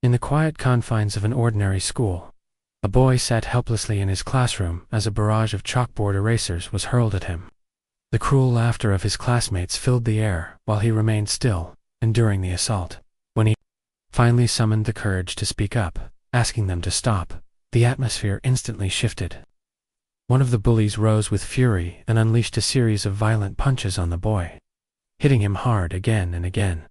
In the quiet confines of an ordinary school, a boy sat helplessly in his classroom as a barrage of chalkboard erasers was hurled at him. The cruel laughter of his classmates filled the air while he remained still, enduring the assault. When he finally summoned the courage to speak up, asking them to stop, the atmosphere instantly shifted. One of the bullies rose with fury and unleashed a series of violent punches on the boy, hitting him hard again and again.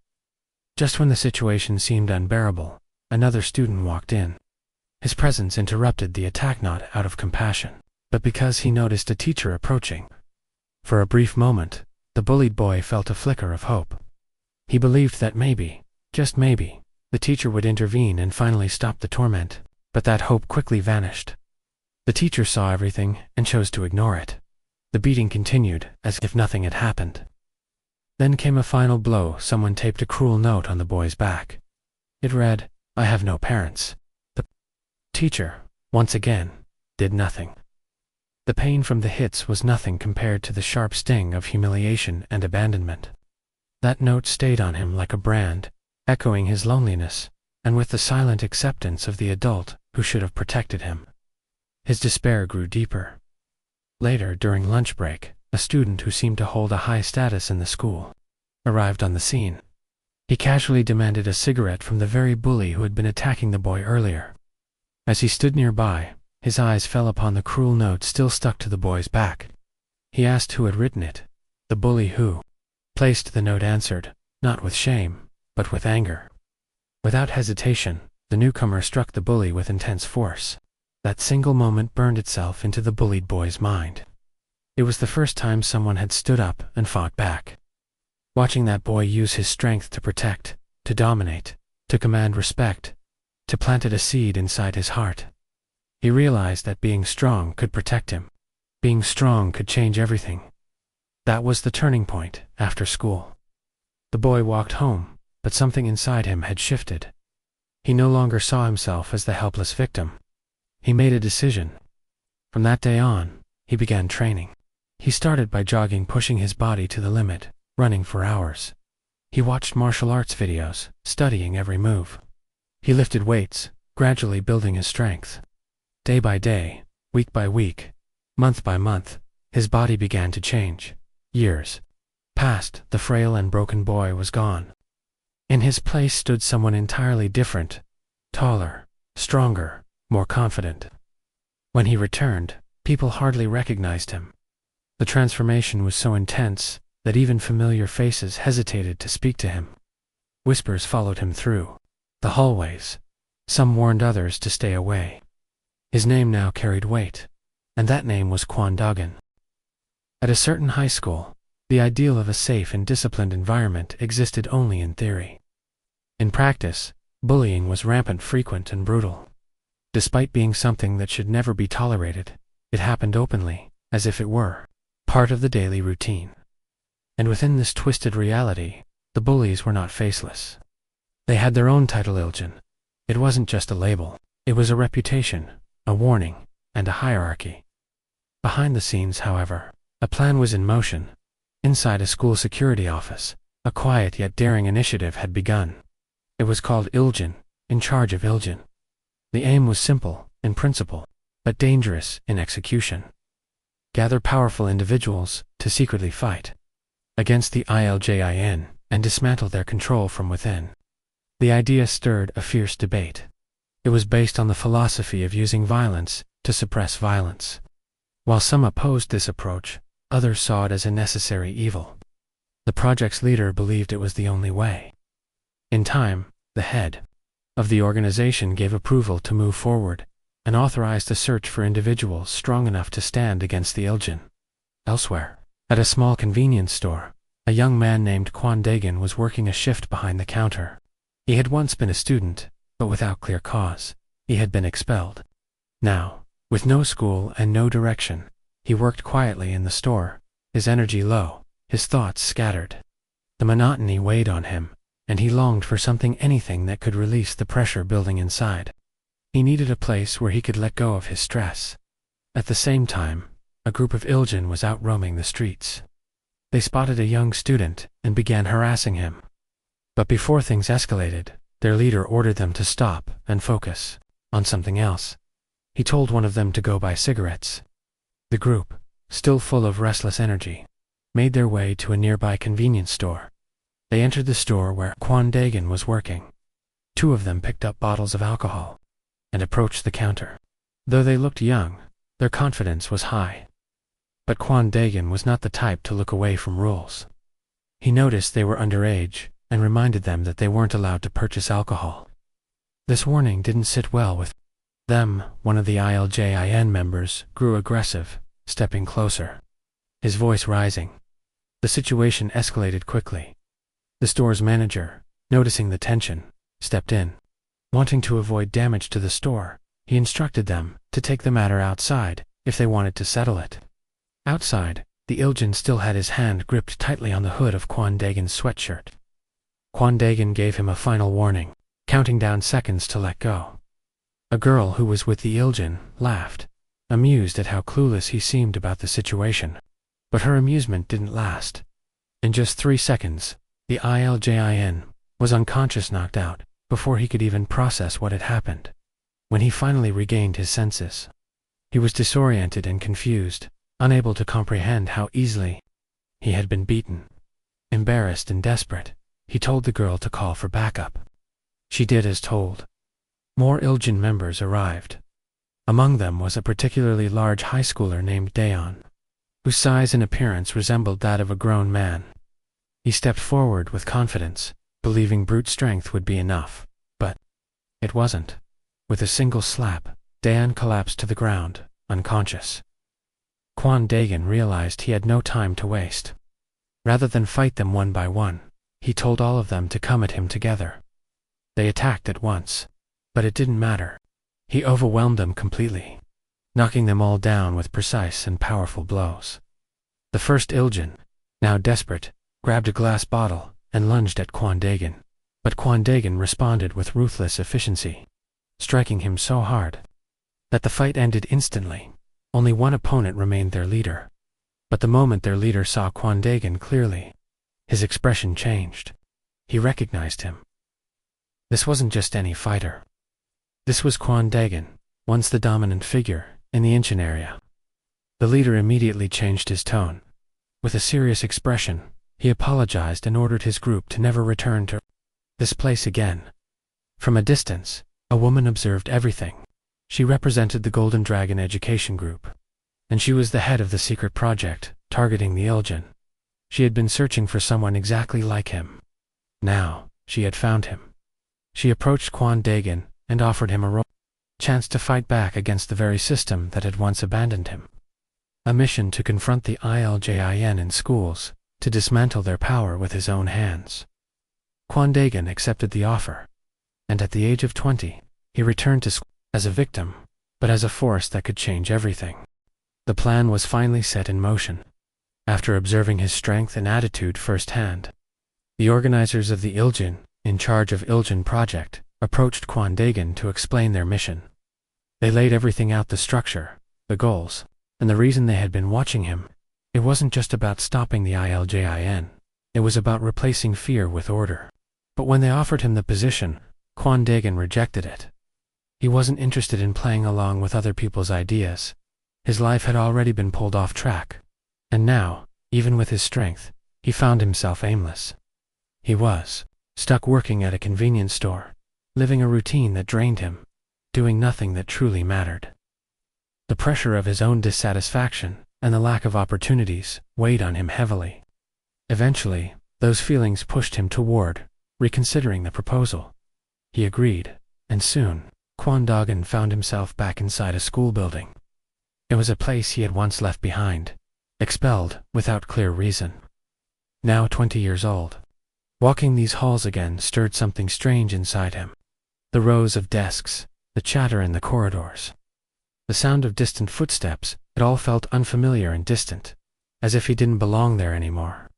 Just when the situation seemed unbearable, another student walked in. His presence interrupted the attack not out of compassion, but because he noticed a teacher approaching. For a brief moment, the bullied boy felt a flicker of hope. He believed that maybe, just maybe, the teacher would intervene and finally stop the torment, but that hope quickly vanished. The teacher saw everything and chose to ignore it. The beating continued as if nothing had happened. Then came a final blow. Someone taped a cruel note on the boy's back. It read, "I have no parents." The teacher, once again, did nothing. The pain from the hits was nothing compared to the sharp sting of humiliation and abandonment. That note stayed on him like a brand, echoing his loneliness, and with the silent acceptance of the adult who should have protected him. His despair grew deeper. Later, during lunch break, a student who seemed to hold a high status in the school arrived on the scene. He casually demanded a cigarette from the very bully who had been attacking the boy earlier. As he stood nearby, his eyes fell upon the cruel note still stuck to the boy's back. He asked who had written it. The bully who placed the note answered, not with shame, but with anger. Without hesitation, the newcomer struck the bully with intense force. That single moment burned itself into the bullied boy's mind. It was the first time someone had stood up and fought back. Watching that boy use his strength to protect, to dominate, to command respect, to planted a seed inside his heart. He realized that being strong could protect him. Being strong could change everything. That was the turning point after school. The boy walked home, but something inside him had shifted. He no longer saw himself as the helpless victim. He made a decision. From that day on, he began training. He started by jogging, pushing his body to the limit, running for hours. He watched martial arts videos, studying every move. He lifted weights, gradually building his strength. Day by day, week by week, month by month, his body began to change. Years passed. The frail and broken boy was gone. In his place stood someone entirely different, taller, stronger, more confident. When he returned, people hardly recognized him. The transformation was so intense that even familiar faces hesitated to speak to him. Whispers followed him through the hallways. Some warned others to stay away. His name now carried weight, and that name was Kwon Dogan. At a certain high school, the ideal of a safe and disciplined environment existed only in theory. In practice, bullying was rampant, frequent, and brutal. Despite being something that should never be tolerated, it happened openly, as if it were part of the daily routine. And within this twisted reality, the bullies were not faceless. They had their own title, Iljin. It wasn't just a label. It was a reputation, a warning, and a hierarchy. Behind the scenes, however, a plan was in motion. Inside a school security office, a quiet yet daring initiative had begun. It was called Iljin, in charge of Iljin. The aim was simple, in principle, but dangerous in execution. Gather powerful individuals to secretly fight against the ILJIN and dismantle their control from within. The idea stirred a fierce debate. It was based on the philosophy of using violence to suppress violence. While some opposed this approach, others saw it as a necessary evil. The project's leader believed it was the only way. In time, the head of the organization gave approval to move forward and authorized a search for individuals strong enough to stand against the Iljin. Elsewhere, at a small convenience store, a young man named Kwon Dagan was working a shift behind the counter. He had once been a student, but without clear cause, he had been expelled. Now, with no school and no direction, he worked quietly in the store, his energy low, his thoughts scattered. The monotony weighed on him, and he longed for something, anything that could release the pressure building inside. He needed a place where he could let go of his stress. At the same time, a group of Iljin was out roaming the streets. They spotted a young student and began harassing him. But before things escalated, Their leader ordered them to stop and focus on something else. He told one of them to go buy cigarettes. The group, still full of restless energy, made their way to a nearby convenience store. They entered the store where Kwon Daegan was working. Two of them picked up bottles of alcohol and approached the counter. Though they looked young, their confidence was high. But Kwon Daegan was not the type to look away from rules. He noticed they were underage and reminded them that they weren't allowed to purchase alcohol. This warning didn't sit well with them. One of the ILJIN members grew aggressive, stepping closer, his voice rising. The situation escalated quickly. The store's manager, noticing the tension, stepped in. Wanting to avoid damage to the store, he instructed them to take the matter outside if they wanted to settle it. Outside, the Iljin still had his hand gripped tightly on the hood of Kwon Daegan's sweatshirt. Kwon Daegan gave him a final warning, counting down seconds to let go. A girl who was with the Iljin laughed, amused at how clueless he seemed about the situation. But her amusement didn't last. In just 3 seconds, the ILJIN was unconscious, knocked out, before he could even process what had happened. When he finally regained his senses, he was disoriented and confused, unable to comprehend how easily he had been beaten. Embarrassed and desperate, he told the girl to call for backup. She did as told. More Iljin members arrived. Among them was a particularly large high schooler named Daeon, whose size and appearance resembled that of a grown man. He stepped forward with confidence, believing brute strength would be enough, but it wasn't. With a single slap, Daeon collapsed to the ground, unconscious. Kwon Daegan realized he had no time to waste. Rather than fight them one by one, he told all of them to come at him together. They attacked at once, but it didn't matter. He overwhelmed them completely, knocking them all down with precise and powerful blows. The first Iljin, now desperate, grabbed a glass bottle and lunged at Kwon Daegan, but Kwon Daegan responded with ruthless efficiency, striking him so hard that the fight ended instantly. Only one opponent remained, their leader. But the moment their leader saw Kwon Daegan clearly, his expression changed. He recognized him. This wasn't just any fighter. This was Kwon Daegan, once the dominant figure in the Incheon area. The leader immediately changed his tone. With a serious expression, he apologized and ordered his group to never return to this place again. From a distance, a woman observed everything. She represented the Golden Dragon Education Group, and she was the head of the secret project targeting the Iljin. She had been searching for someone exactly like him. Now, she had found him. She approached Kwon Daegan and offered him a chance to fight back against the very system that had once abandoned him. A mission to confront the ILJIN in schools, to dismantle their power with his own hands. Kwon Daegan accepted the offer, and at the age of 20, he returned to school as a victim, but as a force that could change everything. The plan was finally set in motion. After observing his strength and attitude firsthand, the organizers of the Iljin, in charge of Iljin Project, approached Kwon Daegan to explain their mission. They laid everything out: the structure, the goals, and the reason they had been watching him. It wasn't just about stopping the ILJIN. It was about replacing fear with order. But when they offered him the position, Kwon Daegan rejected it. He wasn't interested in playing along with other people's ideas. His life had already been pulled off track. And now, even with his strength, he found himself aimless. He was stuck working at a convenience store, living a routine that drained him, doing nothing that truly mattered. The pressure of his own dissatisfaction and the lack of opportunities weighed on him heavily. Eventually, those feelings pushed him toward reconsidering the proposal. He agreed, and soon, Kwon Daegan found himself back inside a school building. It was a place he had once left behind, expelled without clear reason. Now 20 years old, walking these halls again stirred something strange inside him. The rows of desks, the chatter in the corridors, the sound of distant footsteps, it all felt unfamiliar and distant, as if he didn't belong there anymore.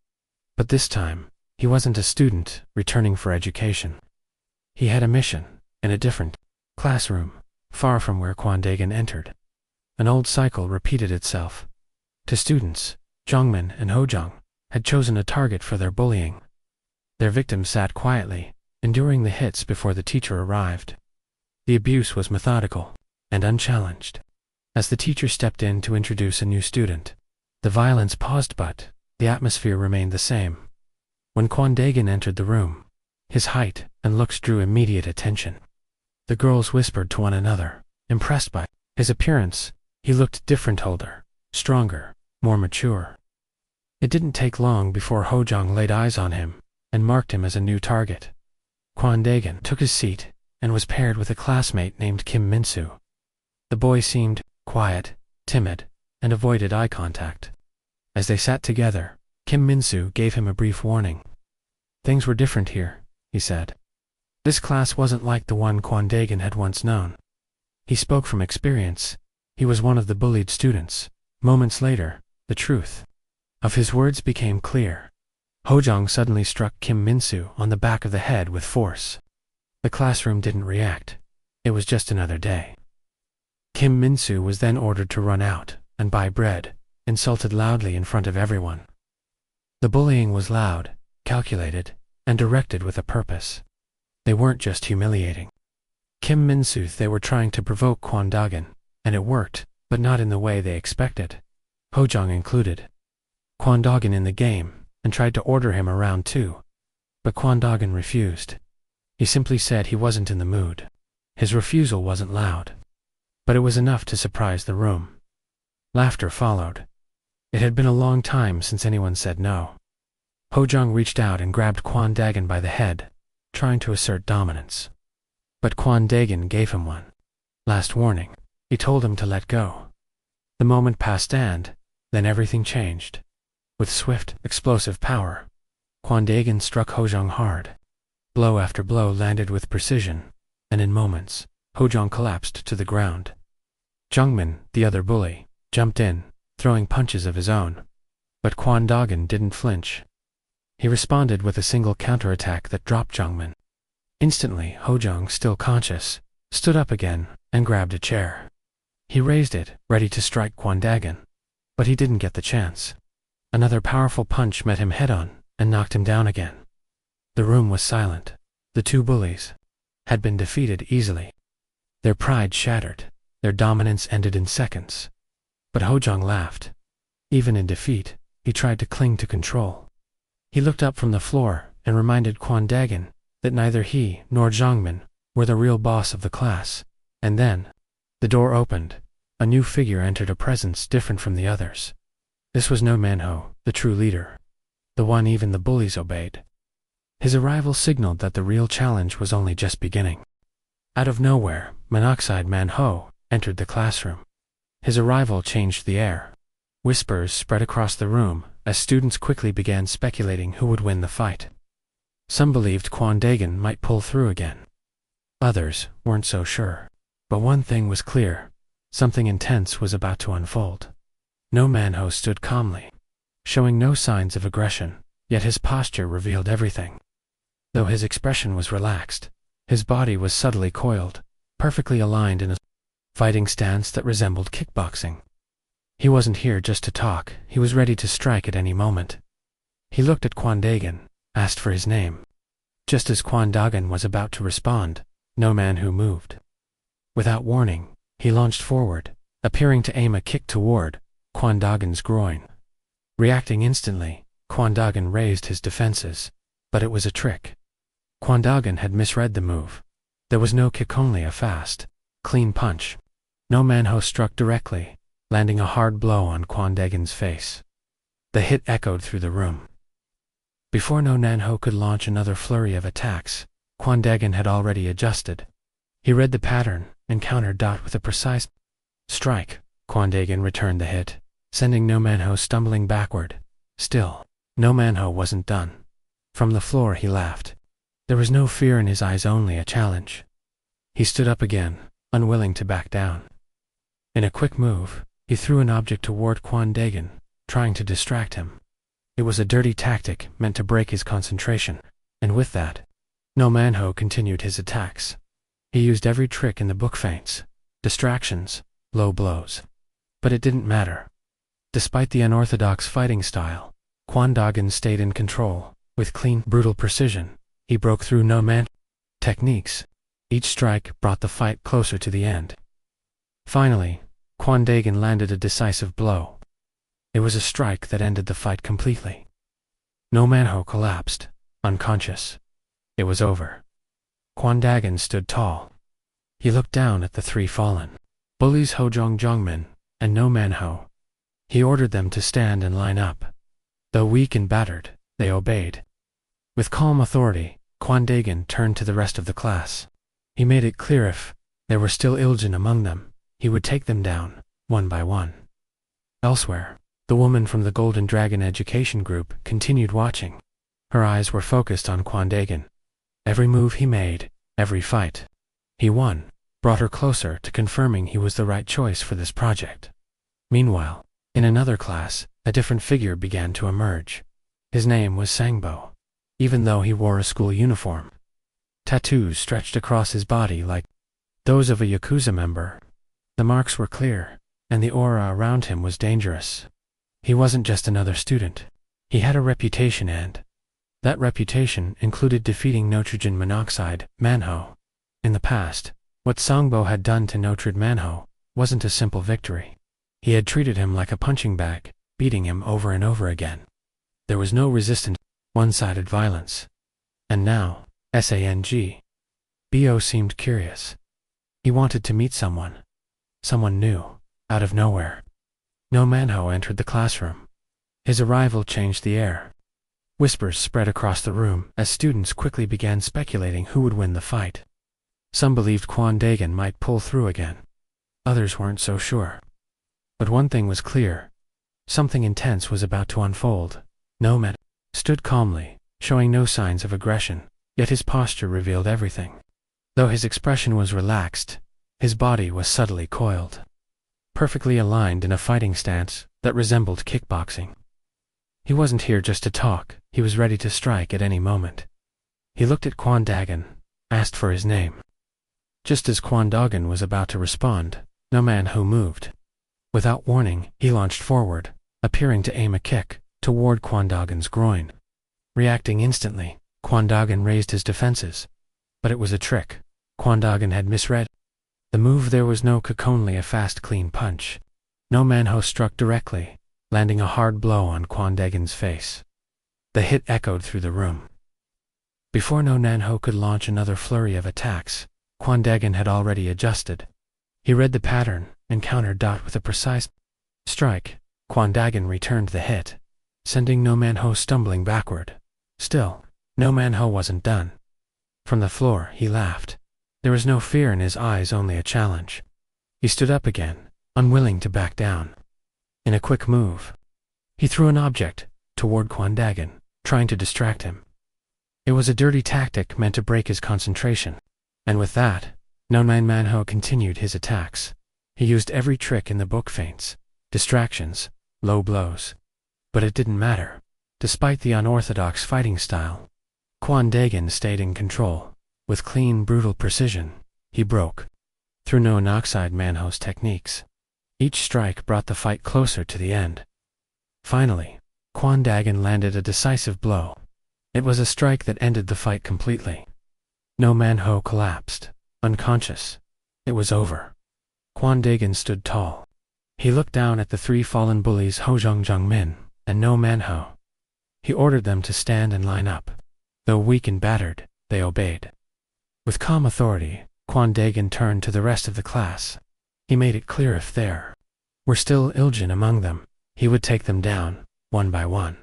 But this time, he wasn't a student returning for education. He had a mission, in a different classroom, far from where Kwon Daegan entered. An old cycle repeated itself. Two students, Jongmin and Hojung, had chosen a target for their bullying. Their victim sat quietly, enduring the hits before the teacher arrived. The abuse was methodical and unchallenged. As the teacher stepped in to introduce a new student, the violence paused, but the atmosphere remained the same. When Kwon Daegan entered the room, his height and looks drew immediate attention. The girls whispered to one another, impressed by his appearance. He looked different, older, stronger, more mature. It didn't take long before Hojong laid eyes on him and marked him as a new target. Kwon Daegan took his seat and was paired with a classmate named Kim Minsu. The boy seemed quiet, timid, and avoided eye contact. As they sat together, Kim Minsu gave him a brief warning. "Things were different here," he said. This class wasn't like the one Kwon Daegan had once known. He spoke from experience. He was one of the bullied students. Moments later, the truth of his words became clear. Hojong suddenly struck Kim Minsu on the back of the head with force. The classroom didn't react. It was just another day. Kim Minsu was then ordered to run out and buy bread, insulted loudly in front of everyone. The bullying was loud, calculated, and directed with a purpose. They weren't just humiliating Kim Minsu, they were trying to provoke Kwon Daegan, and it worked, but not in the way they expected. Hojong included Kwon Daegan in the game and tried to order him around too. But Kwon Daegan refused. He simply said he wasn't in the mood. His refusal wasn't loud, but it was enough to surprise the room. Laughter followed. It had been a long time since anyone said no. Hojong reached out and grabbed Kwon Daegan by the head, trying to assert dominance. But Kwon Daegan gave him one last warning. He told him to let go. The moment passed and then everything changed. With swift, explosive power, Kwon Daegan struck Hojong hard. Blow after blow landed with precision, and in moments, Hojong collapsed to the ground. Jungmin, the other bully, jumped in, throwing punches of his own. But Kwon Daegan didn't flinch. He responded with a single counterattack that dropped Jungmin. Instantly, Hojong, still conscious, stood up again and grabbed a chair. He raised it, ready to strike Kwon Daegan, but he didn't get the chance. Another powerful punch met him head-on and knocked him down again. The room was silent. The two bullies had been defeated easily. Their pride shattered. Their dominance ended in seconds. But Hojong laughed. Even in defeat, he tried to cling to control. He looked up from the floor and reminded Kwon Daegan that neither he nor Jungmin were the real boss of the class. And then, the door opened. A new figure entered, a presence different from the others. This was No Manho, the true leader. The one even the bullies obeyed. His arrival signaled that the real challenge was only just beginning. Out of nowhere, Monoxide Manho entered the classroom. His arrival changed the air. Whispers spread across the room as students quickly began speculating who would win the fight. Some believed Kwon Daegan might pull through again. Others weren't so sure. But one thing was clear. Something intense was about to unfold. No Manho stood calmly, showing no signs of aggression, yet his posture revealed everything. Though his expression was relaxed, his body was subtly coiled, perfectly aligned in a fighting stance that resembled kickboxing. He wasn't here just to talk, he was ready to strike at any moment. He looked at Kwon Daegan, asked for his name. Just as Kwon Daegan was about to respond, No Manho moved. Without warning, he launched forward, appearing to aim a kick toward Kwon Daegan's groin. Reacting instantly, Kwon Daegan raised his defenses, but it was a trick. Kwon Daegan had misread the move. There was no kick, only a fast, clean punch. No Manho struck directly, landing a hard blow on Kwon Daegan's face. The hit echoed through the room. Before No Manho could launch another flurry of attacks, Kwon Daegan had already adjusted. He read the pattern and countered with a precise strike. Kwon Daegan returned the hit, sending No Manho stumbling backward. Still, No Manho wasn't done. From the floor he laughed. There was no fear in his eyes, only a challenge. He stood up again, unwilling to back down. In a quick move, he threw an object toward Kwon Daegan, trying to distract him. It was a dirty tactic meant to break his concentration, and with that, No Manho continued his attacks. He used every trick in the book: feints, distractions, low blows. But it didn't matter. Despite the unorthodox fighting style, Kwon Daegan stayed in control, with clean, brutal precision. He broke through No Manho techniques. Each strike brought the fight closer to the end. Finally, Kwon Dagon landed a decisive blow. It was a strike that ended the fight completely. No Manho collapsed, unconscious. It was over. Kwon Dagon stood tall. He looked down at the three fallen Bullies Hojong Jongmin and No Manho. He ordered them to stand and line up. Though weak and battered, they obeyed. With calm authority, Kwon Dagon turned to the rest of the class. He made it clear if there were still Iljin among them, he would take them down, one by one. Elsewhere, the woman from the Golden Dragon Education Group continued watching. Her eyes were focused on Kwon Dagon. Every move he made, every fight he won, brought her closer to confirming he was the right choice for this project. Meanwhile, in another class, a different figure began to emerge. His name was Sangbo. Even though he wore a school uniform, tattoos stretched across his body like those of a Yakuza member. The marks were clear, and the aura around him was dangerous. He wasn't just another student. He had a reputation, and that reputation included defeating nitrogen monoxide, Manho. In the past, what Sangbo had done to nitrogen Manho wasn't a simple victory. He had treated him like a punching bag, beating him over and over again. There was no resistance, one-sided violence. And now, Sangbo seemed curious. He wanted to meet someone new, out of nowhere. No Manho entered the classroom. His arrival changed the air. Whispers spread across the room as students quickly began speculating who would win the fight. Some believed Kwon Dagon might pull through again. Others weren't so sure. But one thing was clear. Something intense was about to unfold. No Manho stood calmly, showing no signs of aggression, yet his posture revealed everything. Though his expression was relaxed, his body was subtly coiled, perfectly aligned in a fighting stance that resembled kickboxing. He wasn't here just to talk, he was ready to strike at any moment. He looked at Kwon Dagon, asked for his name. Just as Kwon Dagon was about to respond, No Manho moved. Without warning, he launched forward, appearing to aim a kick toward Kwon Dagon's groin. Reacting instantly, Kwon Dagon raised his defenses. But it was a trick. Kwon Dagon had misread the move. There was no kick, only a fast, clean punch. No Manho struck directly, landing a hard blow on Kwon Dagon's face. The hit echoed through the room. Before No Manho could launch another flurry of attacks, Kwon Dagon had already adjusted. He read the pattern and countered with a precise strike. Kwon Dagon returned the hit, sending No Manho stumbling backward. Still, No Manho wasn't done. From the floor, he laughed. There was no fear in his eyes, only a challenge. He stood up again, unwilling to back down. In a quick move, he threw an object toward Kwon Dagon, trying to distract him. It was a dirty tactic meant to break his concentration. And with that, No Manho continued his attacks. He used every trick in the book: feints, distractions, low blows. But it didn't matter. Despite the unorthodox fighting style, Kwon Dagon stayed in control. With clean, brutal precision, he broke through No Monoxide Manho's techniques. Each strike brought the fight closer to the end. Finally, Kwon Dagon landed a decisive blow. It was a strike that ended the fight completely. No Manho collapsed, unconscious. It was over. Kwon Dagon stood tall. He looked down at the three fallen bullies Hojong Jongmin and No Manho. He ordered them to stand and line up. Though weak and battered, they obeyed. With calm authority, Kwon Dagon turned to the rest of the class. He made it clear if there were still Iljin among them, he would take them down, one by one.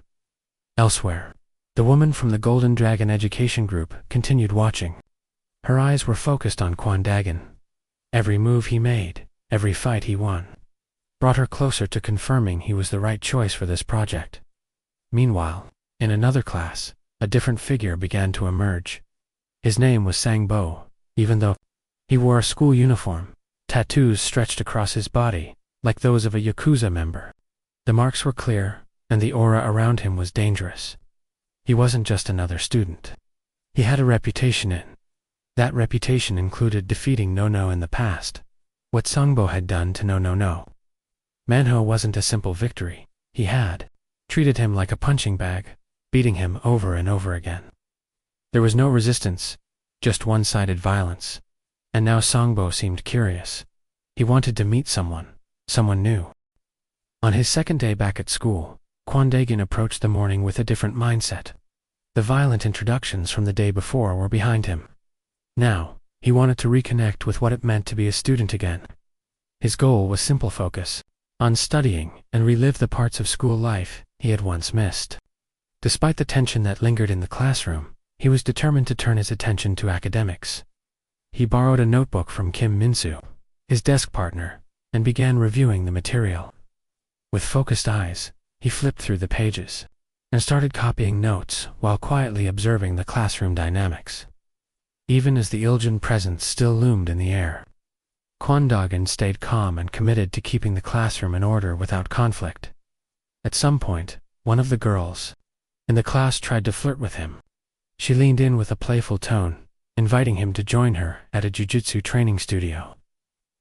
Elsewhere, the woman from the Golden Dragon Education Group continued watching. Her eyes were focused on Kwon Dagon. Every move he made, every fight he won, brought her closer to confirming he was the right choice for this project. Meanwhile, in another class, a different figure began to emerge. His name was Sangbo. Even though he wore a school uniform, tattoos stretched across his body, like those of a Yakuza member. The marks were clear, and the aura around him was dangerous. He wasn't just another student. He had a reputation, and that reputation included defeating No in the past. What Sangbo had done to No Manho wasn't a simple victory. He had treated him like a punching bag, beating him over and over again. There was no resistance, just one-sided violence. And now Sangbo seemed curious. He wanted to meet someone new. On his second day back at school, Kwon Daegan approached the morning with a different mindset. The violent introductions from the day before were behind him. Now, he wanted to reconnect with what it meant to be a student again. His goal was simple: focus on studying and relive the parts of school life he had once missed. Despite the tension that lingered in the classroom, he was determined to turn his attention to academics. He borrowed a notebook from Kim Min-soo, his desk partner, and began reviewing the material. With focused eyes, he flipped through the pages and started copying notes while quietly observing the classroom dynamics. Even as the Iljin presence still loomed in the air, Kwon Daegan stayed calm and committed to keeping the classroom in order without conflict. At some point, one of the girls in the class tried to flirt with him. She leaned in with a playful tone, inviting him to join her at a jujutsu training studio.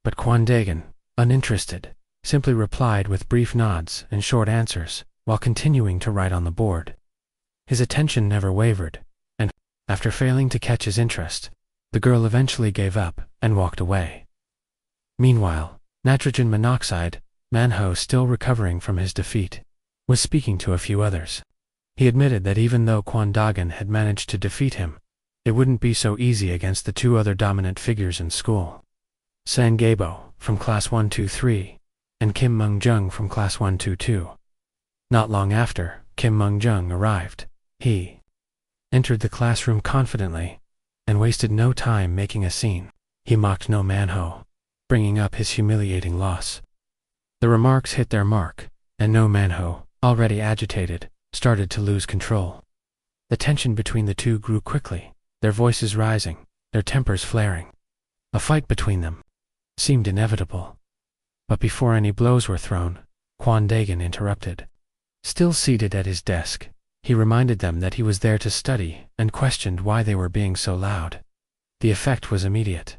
But Kwon Daegan, uninterested, simply replied with brief nods and short answers while continuing to write on the board. His attention never wavered, and, after failing to catch his interest, the girl eventually gave up and walked away. Meanwhile, nitrogen monoxide, Manho, still recovering from his defeat, was speaking to a few others. He admitted that even though Kwon Daegan had managed to defeat him, it wouldn't be so easy against the two other dominant figures in school. Sangbo, from class 123, and Kim Mung-jung from class 122. Not long after Kim Mung-jung arrived, he entered the classroom confidently and wasted no time making a scene. He mocked No Manho, bringing up his humiliating loss. The remarks hit their mark, and No Manho, already agitated, started to lose control. The tension between the two grew quickly, their voices rising, their tempers flaring. A fight between them seemed inevitable. But before any blows were thrown, Kwon Daegan interrupted. Still seated at his desk, he reminded them that he was there to study and questioned why they were being so loud. The effect was immediate.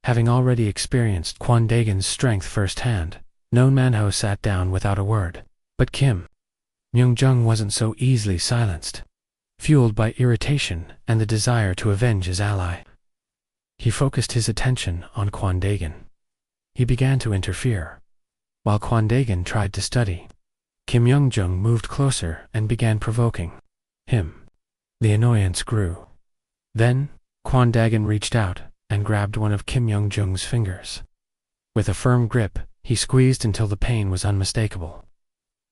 Having already experienced Kwon Daegan's strength firsthand, No Manho sat down without a word. But Kim Mung-jung wasn't so easily silenced. Fueled by irritation and the desire to avenge his ally, he focused his attention on Kwon Daegan. He began to interfere. While Kwon Daegan tried to study, Kim Mung-jung moved closer and began provoking him. The annoyance grew. Then, Kwon Daegan reached out and grabbed one of Kim Mung-jung's fingers. With a firm grip, he squeezed until the pain was unmistakable.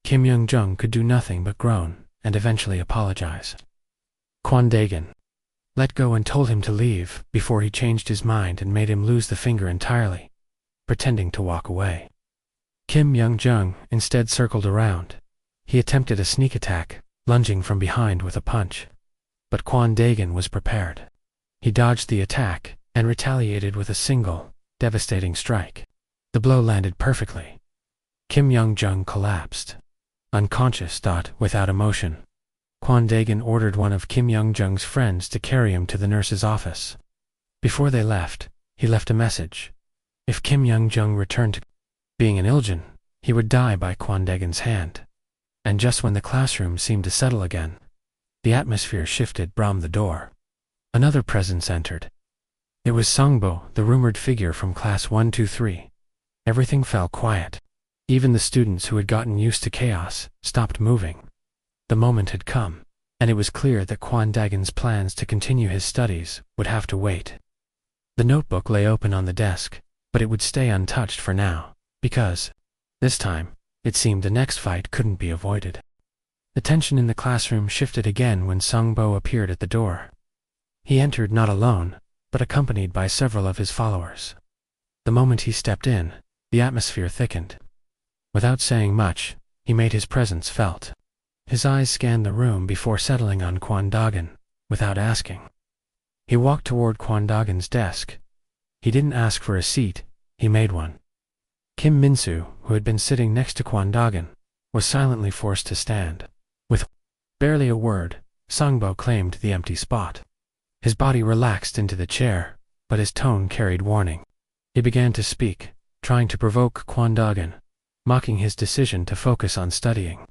Kim Mung-jung could do nothing but groan and eventually apologize. Kwon Daegan let go and told him to leave before he changed his mind and made him lose the finger entirely, pretending to walk away. Kim Mung-jung instead circled around. He attempted a sneak attack, lunging from behind with a punch. But Kwon Daegan was prepared. He dodged the attack and retaliated with a single, devastating strike. The blow landed perfectly. Kim Mung-jung collapsed, unconscious, without emotion. Kwon Daegan ordered one of Kim Mung-jung's friends to carry him to the nurse's office. Before they left, he left a message. If Kim Mung-jung returned to being an Iljin, he would die by Kwon Daegan's hand. And just when the classroom seemed to settle again, the atmosphere shifted. From the door, another presence entered. It was Sangbo, the rumored figure from class 123. Everything fell quiet. Even the students who had gotten used to chaos stopped moving. The moment had come, and it was clear that Kwon Daegan's plans to continue his studies would have to wait. The notebook lay open on the desk, but it would stay untouched for now, because, this time, it seemed the next fight couldn't be avoided. The tension in the classroom shifted again when Sangbo appeared at the door. He entered not alone, but accompanied by several of his followers. The moment he stepped in, the atmosphere thickened. Without saying much, he made his presence felt. His eyes scanned the room before settling on Kwon Daegan, without asking. He walked toward Kwon Daegan's desk. He didn't ask for a seat, he made one. Kim Min-soo, who had been sitting next to Kwon Daegan, was silently forced to stand. With barely a word, Sangbo claimed the empty spot. His body relaxed into the chair, but his tone carried warning. He began to speak, trying to provoke Kwon Daegan, mocking his decision to focus on studying,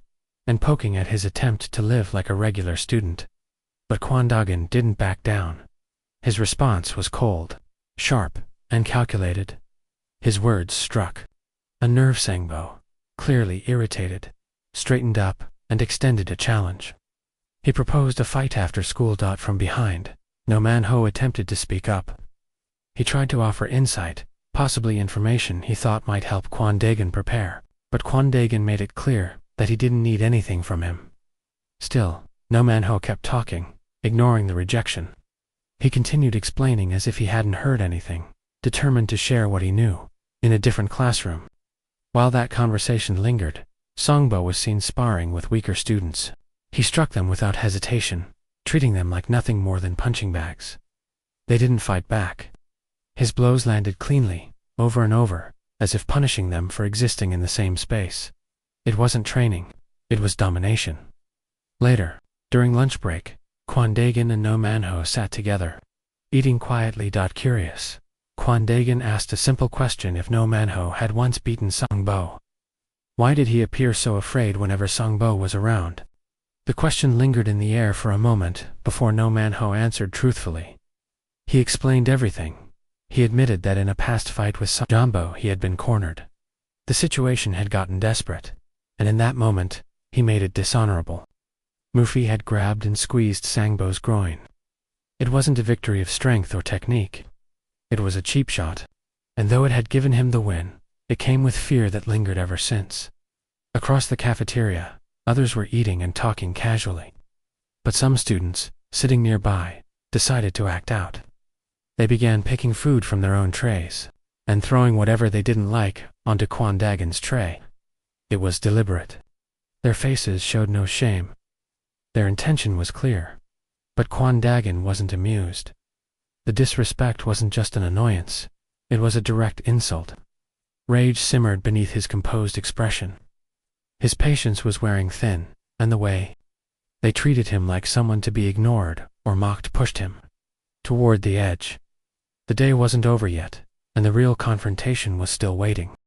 and poking at his attempt to live like a regular student. But Kwon Dagen didn't back down. His response was cold, sharp, and calculated. His words struck a nerve. Sangbo, clearly irritated, straightened up and extended a challenge. He proposed a fight after school. From behind, No Manho attempted to speak up. He tried to offer insight, possibly information he thought might help Kwon Dagen prepare, but Kwon Dagen made it clear that he didn't need anything from him. Still, No Manho kept talking, ignoring the rejection. He continued explaining as if he hadn't heard anything, determined to share what he knew, in a different classroom. While that conversation lingered, Sangbo was seen sparring with weaker students. He struck them without hesitation, treating them like nothing more than punching bags. They didn't fight back. His blows landed cleanly, over and over, as if punishing them for existing in the same space. It wasn't training, it was domination. Later, during lunch break, Kwon Dagen and No Manho sat together, eating quietly. Curious, Kwon Dagen asked a simple question: if No Manho had once beaten Sangbo, why did he appear so afraid whenever Sangbo was around? The question lingered in the air for a moment before No Manho answered truthfully. He explained everything. He admitted that in a past fight with Sangbo he had been cornered. The situation had gotten desperate, and in that moment, he made it dishonorable. Mufi had grabbed and squeezed Sangbo's groin. It wasn't a victory of strength or technique. It was a cheap shot, and though it had given him the win, it came with fear that lingered ever since. Across the cafeteria, others were eating and talking casually. But some students, sitting nearby, decided to act out. They began picking food from their own trays, and throwing whatever they didn't like onto Kwon Dagen's tray. It was deliberate. Their faces showed no shame. Their intention was clear. But Kwon Dagen wasn't amused. The disrespect wasn't just an annoyance, it was a direct insult. Rage simmered beneath his composed expression. His patience was wearing thin, and the way they treated him like someone to be ignored or mocked pushed him toward the edge. The day wasn't over yet, and the real confrontation was still waiting.